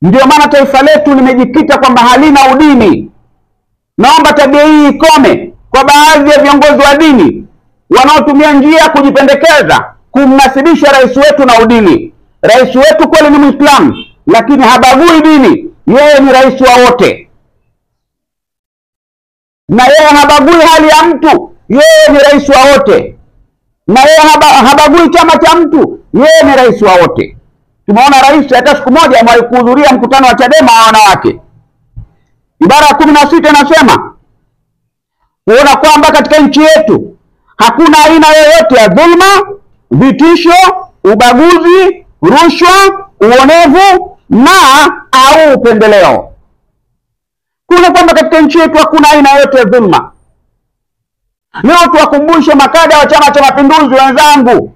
Ndio maana taifa letu limejikita kwamba halina udini. Naomba tabia hii ikome kwa baadhi ya viongozi wa dini wanaotumia njia ya kujipendekeza kumnasibisha rais wetu na udini. Rais wetu kweli ni Muislamu, lakini habagui dini. Yeye ni rais wa wote, na yeye habagui hali ya mtu. Yeye ni rais wa wote, na yeye habagui chama cha mtu. Yeye ni rais wa wote. Tumeona rais hata siku moja amewahi kuhudhuria mkutano wa Chadema wa wanawake. Ibara ya 16 inasema kuona kwamba katika nchi yetu hakuna aina yoyote ya dhulma, vitisho, ubaguzi, rushwa, uonevu na au upendeleo. Kuna kwamba katika nchi yetu hakuna aina yoyote ya dhulma. Leo tuwakumbushe makada wa Chama cha Mapinduzi wenzangu,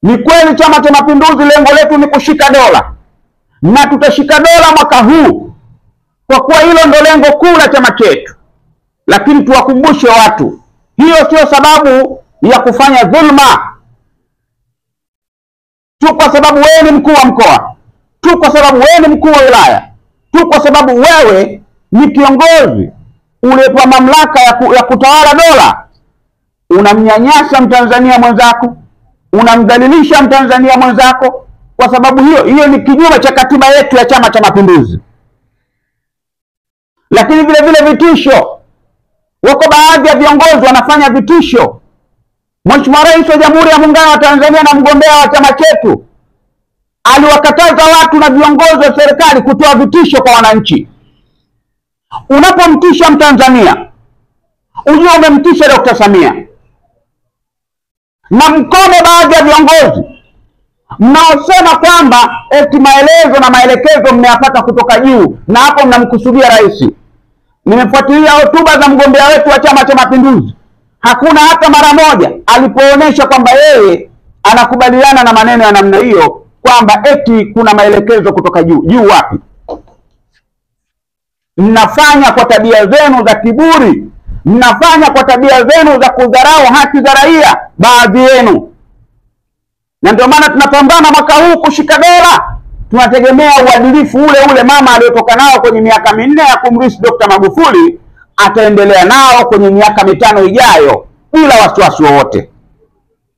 ni kweli Chama cha Mapinduzi lengo letu ni kushika dola, na tutashika dola mwaka huu kwa kuwa hilo ndo lengo kuu la chama chetu. Lakini tuwakumbushe watu, hiyo sio sababu ya kufanya dhulma tu kwa sababu wewe ni mkuu wa mkoa, tu kwa sababu wewe ni mkuu wa wilaya, tu kwa sababu wewe ni kiongozi uliyepewa mamlaka ya kutawala dola. Unamnyanyasa Mtanzania mwenzako, unamdhalilisha Mtanzania mwenzako. Kwa sababu hiyo ni kinyume cha katiba yetu ya Chama cha Mapinduzi. Lakini vile vile vitisho, wako baadhi ya viongozi wanafanya vitisho. Mheshimiwa Rais wa Jamhuri ya Muungano wa Tanzania na mgombea wa chama chetu aliwakataza watu na viongozi wa serikali kutoa vitisho kwa wananchi. Unapomtisha Mtanzania, ujue umemtisha Dr. Samia. Na mkome baadhi ya viongozi mnaosema kwamba eti maelezo na maelekezo mmeyapata kutoka juu, na hapo mnamkusudia rais. Nimefuatilia hotuba za mgombea wetu wa Chama cha Mapinduzi. Hakuna hata mara moja alipoonesha kwamba yeye anakubaliana na maneno ya namna hiyo, kwamba eti kuna maelekezo kutoka juu. Juu wapi? Mnafanya kwa tabia zenu za kiburi, mnafanya kwa tabia zenu za kudharau haki za raia baadhi yenu. Na ndio maana tunapambana mwaka huu kushika dola. Tunategemea uadilifu ule mama aliyotoka nao kwenye miaka 4 ya kumrithi Dr. Magufuli ataendelea nao kwenye miaka 5 ijayo bila wasiwasi wowote.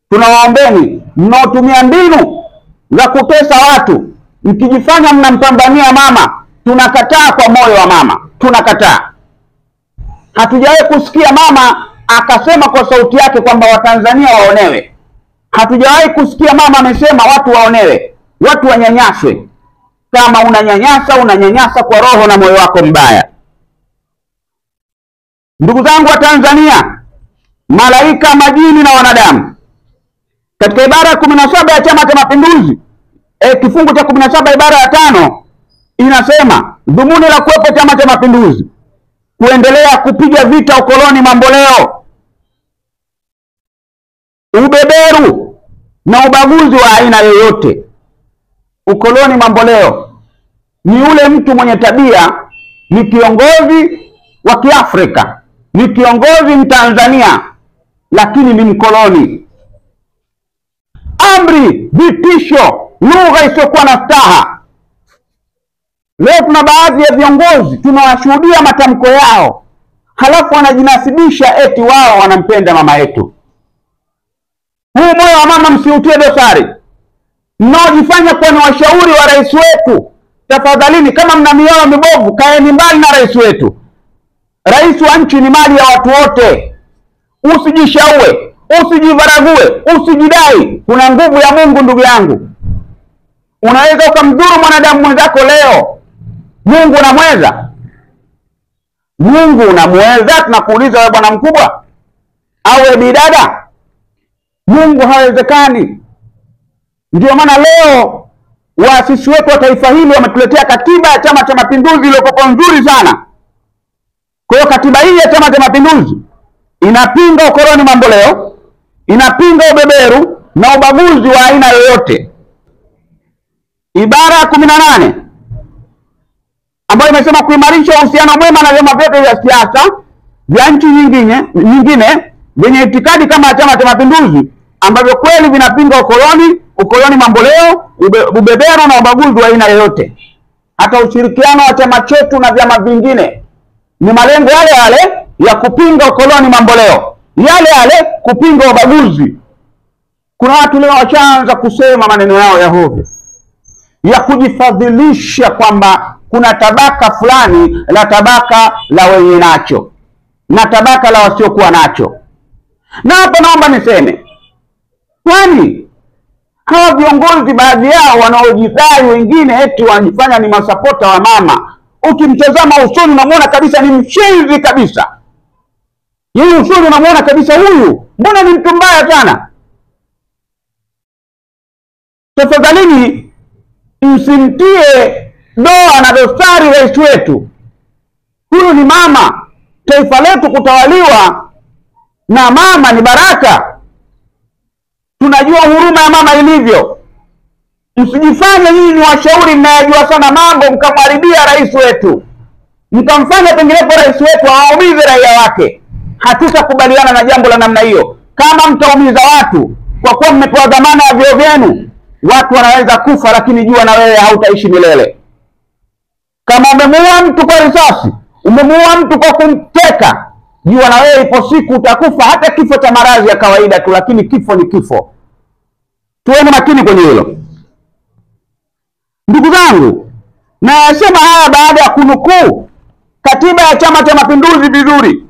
Tunawaombeni mnaotumia mbinu za kutesa watu, mkijifanya mnampambania mama. Tunakataa kwa moyo wa mama, tunakataa. Hatujawahi kusikia mama akasema kwa sauti yake kwamba Watanzania waonewe. Hatujawahi kusikia mama amesema watu waonewe, watu wanyanyaswe. Kama unanyanyasa kwa roho na moyo wako mbaya. Ndugu zangu wa Tanzania, malaika, majini na wanadamu, katika ibara ya 17 ya Chama cha Mapinduzi, kifungu cha 17 ibara ya 5 inasema dhumuni la kuwepo Chama cha Mapinduzi kuendelea kupiga vita ukoloni mamboleo, ubeberu na ubaguzi wa aina yoyote. Ukoloni mamboleo ni ule mtu mwenye tabia, ni kiongozi wa Kiafrika, ni kiongozi Mtanzania, lakini ni mkoloni. Amri, vitisho, lugha isiyokuwa na staha. Leo tuna baadhi ya viongozi tunawashuhudia matamko yao, halafu wanajinasibisha eti wao wanampenda mama yetu. Huu moyo wa mama msiutie dosari. Mnaojifanya kuwa ni washauri wa rais wetu, tafadhalini, kama mna mioyo mibovu, kaeni mbali na rais wetu. Rais wa nchi ni mali ya watu wote. Usijishaue, usijivarague, usijidai. Kuna nguvu ya Mungu ndugu yangu. Unaweza ukamdhuru mwanadamu mwenzako leo. Mungu unamweza? Mungu unamweza? Tunakuuliza wewe bwana mkubwa au wewe bidada? Mungu hawezekani. Ndio maana leo waasisi wetu wa taifa hili wametuletea katiba ya Chama cha Mapinduzi iliyokuwa nzuri sana. Kwa hiyo katiba hii ya Chama cha Mapinduzi inapinga ukoloni mamboleo, inapinga ubeberu na ubaguzi wa aina yoyote. Ibara ya 18 ambayo imesema kuimarisha uhusiano mwema na vyama vyote vya siasa vya nchi nyingine vyenye itikadi kama ya Chama cha Mapinduzi ambavyo kweli vinapinga ukoloni mamboleo, ubeberu na ubaguzi wa aina yoyote. hata ushirikiano wa chama chetu na vyama vingine ni malengo yale yale ya kupinga ukoloni mamboleo, yale yale kupinga ubaguzi. Kuna watu leo wachaanza kusema maneno yao ya hovyo ya kujifadhilisha kwamba kuna tabaka fulani la tabaka la wenye nacho na tabaka la wasiokuwa nacho. Na hapa naomba niseme, kwani hawa viongozi baadhi yao wanaojidai wengine eti wanajifanya ni masapota wa mama, ukimtazama usoni unamuona kabisa ni mshenzi kabisa. Yeye usoni unamuona kabisa huyu mbona ni mtu mbaya sana. Tafadhalini msimtie doa na dosari rais wetu. Huyu ni mama. Taifa letu kutawaliwa na mama ni baraka. Tunajua huruma ya mama ilivyo. Msijifanye nyinyi ni washauri mnayajua sana mambo mkamharibia rais wetu, mkamfanya penginepo rais wetu awaumize raia wake. Hatutakubaliana na jambo la namna hiyo. Kama mtaumiza watu kwa kuwa mmepewa dhamana ya vyeo vyenu, watu wanaweza kufa, lakini jua na wewe hautaishi milele. Kama umemuua mtu kwa risasi, umemuua mtu kwa kumteka, jua na wewe ipo siku utakufa, hata kifo cha maradhi ya kawaida tu, lakini kifo ni kifo. Tuweni makini kwenye hilo. Ndugu zangu, nayasema haya baada ya kunukuu katiba ya Chama cha Mapinduzi vizuri.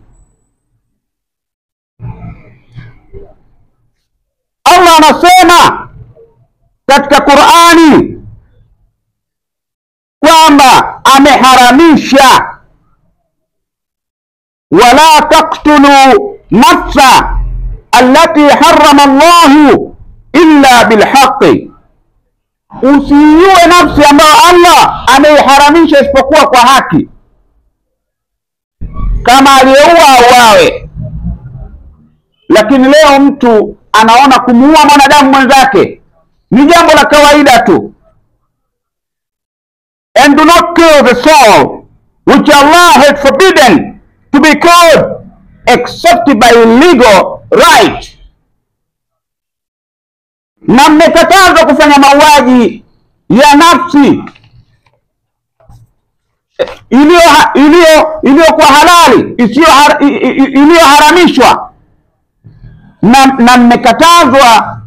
Allah anasema katika Qur'ani kwamba ameharamisha, wala taqtulu nafsa allati harrama Allahu illa bilhaqi, usiiue nafsi ambayo Allah ameiharamisha isipokuwa kwa haki. Kama aliyeua auawe. Lakini leo mtu anaona kumuua mwanadamu mwenzake ni jambo la kawaida tu. And do not kill the soul which Allah had forbidden to be killed except by legal right. Na mmekatazwa kufanya mauaji ya nafsi iliyokuwa halali, iliyoharamishwa, na mmekatazwa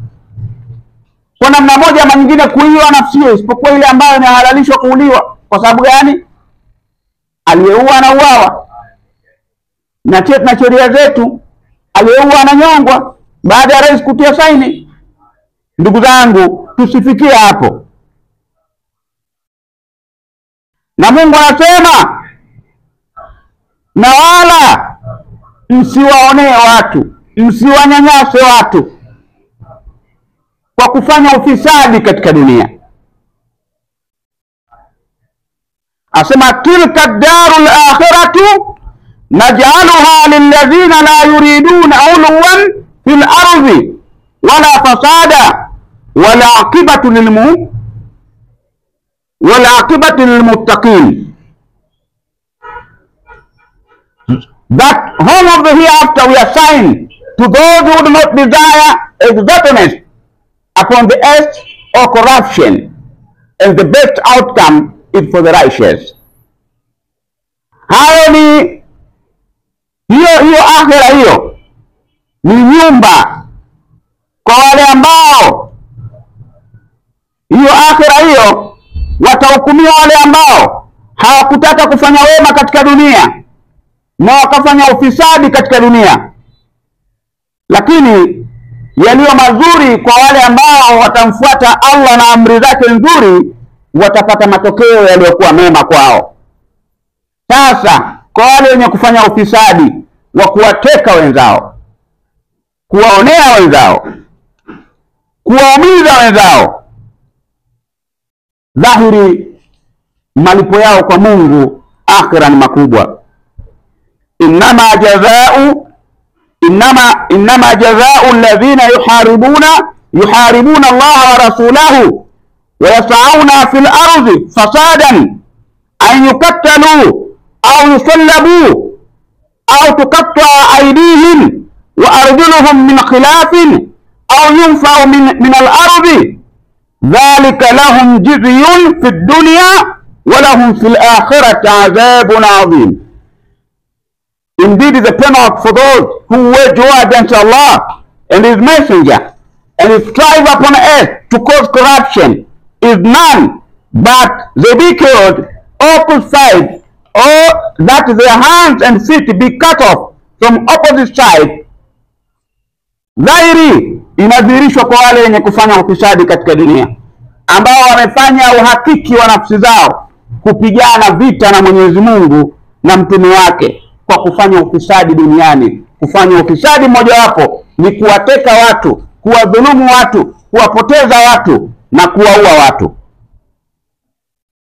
kwa namna moja ama nyingine kuiua nafsi hiyo, isipokuwa ile ambayo inahalalishwa kuuliwa. Kwa sababu gani? Aliyeua anauawa, na sheria zetu aliyeua ananyongwa baada ya rais kutia saini. Ndugu zangu, tusifikie hapo. Na Mungu anasema, na wala msiwaonee watu, msiwanyanyase watu kwa kufanya ufisadi katika dunia. Asema, tilka darul akhiratu naj'aluha lilladhina la yuriduna uluwan fil ardi wala fasada wal aqibatu lilmuttaqin. That home of the hereafter we assign to those who do not desire exaltation upon the earth or corruption, and the best outcome is for the righteous. Hayo ni hiyo akhira, hiyo ni nyumba kwa wale ambao, hiyo akhira hiyo watahukumiwa wale ambao hawakutaka kufanya wema katika dunia na wakafanya ufisadi katika dunia. Lakini yaliyo mazuri kwa wale ambao watamfuata Allah na amri zake nzuri, watapata matokeo yaliyokuwa mema kwao. Sasa kwa wale wenye kufanya ufisadi wa kuwateka wenzao, kuwaonea wenzao, kuwaumiza wenzao, dhahiri malipo yao kwa Mungu akhira ni makubwa. Innama jazau alladhina yuharibuna Allah wa rasulahu wa yas'auna fil ardi fasadan an yuqtalu aw yusallabu aw tuqatta'a aydihim wa arjuluhum min khilafin aw yunfa'u min al ardi dhalika lahum jizyun fid dunya وَلَهُمْ فِي الْآخِرَةِ عَذَابٌ عَظِيمٌ. Indeed, the penalty for those who wage war against Allah and His Messenger and strive upon earth to cause corruption is none but they be killed or crucified, or that their hands and feet be cut off from opposite side. Dhahiri inadhihirishwa kwa wale wenye kufanya ufisadi katika dunia, ambao wamefanya uhakiki wa nafsi zao kupigana vita na Mwenyezi Mungu na mtume wake kwa kufanya ufisadi duniani. Kufanya ufisadi mojawapo ni kuwateka watu, kuwadhulumu watu, kuwapoteza watu na kuwaua watu.